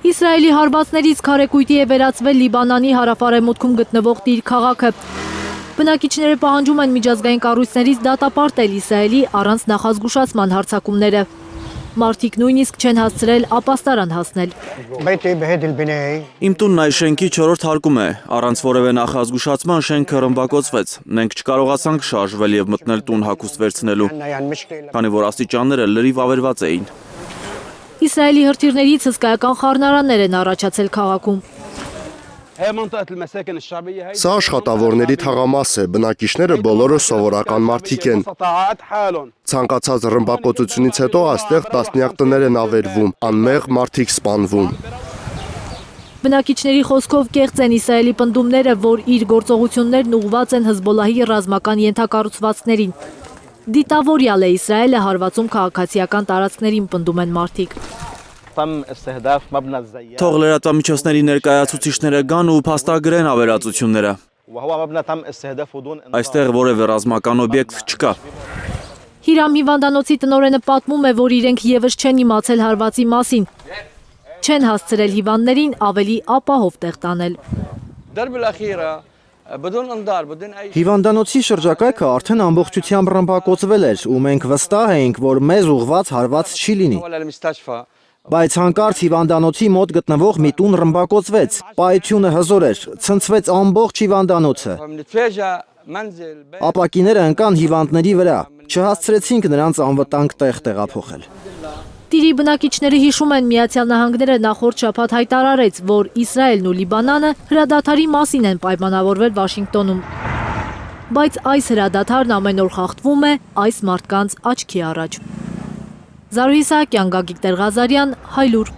Իսրայելի հարվածներից քարեկույտի է վերածվել Լիբանանի հարավարևմուտքում գտնվող Տիր քաղաքը։ Բնակիչները պահանջում են միջազգային կառույցներից դատապարտել Իսրայելի առանց նախազգուշացման հարձակումները։ Մարդիկ նույնիսկ չեն հասցրել ապաստարան հասնել։ Իմ տունն այս շենքի 4-րդ հարկում է, առանց որևէ նախազգուշացման շենքը ռմբակոծվեց։ Մենք չկարողացանք շարժվել եւ մտնել տուն հագուստ վերցնելու, քանի որ աստիճանները լրիվ ավերված էին։ Իսրայելի հրթիռներից հսկայական խառնարաններ են առաջացել քաղաքում։ Սա աշխատավորների թաղամաս է, բնակիչները բոլորը սովորական մարդիկ են։ Ցանկացած ռմբակոծությունից հետո այստեղ տասնյակ տներ են ավերվում, անմեղ մարդիկ սպանվում։ Բնակիչների խոսքով կեղծ են Իսրայելի պնդումները, որ իր գործողություններն ուղղված են Հեզբոլլահի ռազմական ենթակառուցվածքներին։ Դիտավորյալ է Իսրայելը հարվածում քաղաքացիական տարածքներին, պնդում են մարդիկ։ Թող լրատվամիջոցների ներկայացուցիչները գան ու փաստագրեն ավերածությունները։ Այստեղ որևէ ռազմական օբյեկտ չկա։ Հիրամ հիվանդանոցի տնօրենը պատմում է, որ իրենք եւս չեն իմացել հարվածի մասին։ Չեն հասցրել հիվանդներին ավելի ապահով տեղ տանել։ Հիվանդանոցի շրջակայքը արդեն ամբողջությամբ ռմբակոծվել էր ու մենք վստահ էինք, որ մեզ ուղղված հարված չի լինի։ Բայց հանկարծ հիվանդանոցի մոտ գտնվող մի տուն ռմբակոծվեց, պայթյունը հզոր էր, ցնցվեց ամբողջ հիվանդանոցը։ Ապակիները ընկան հիվանդների վրա, չհասցրեցինք նրանց անվտանգ տեղ տեղափոխել։ Տիրի բնակիչները հիշում են, Միացյալ Նահանգները նախորդ շաբաթ հայտարարեց, որ Իսրայելն ու Լիբանանը հրադադարի մասին են պայմանավորվել Վաշինգտոնում։ Բայց այս հրադադարն ամեն օր խախտվում է այս մարդկանց աչքի առաջ։ Զարուհի Սահակյան, Գագիկ Տեր-Ղազարյան, Հայլուր։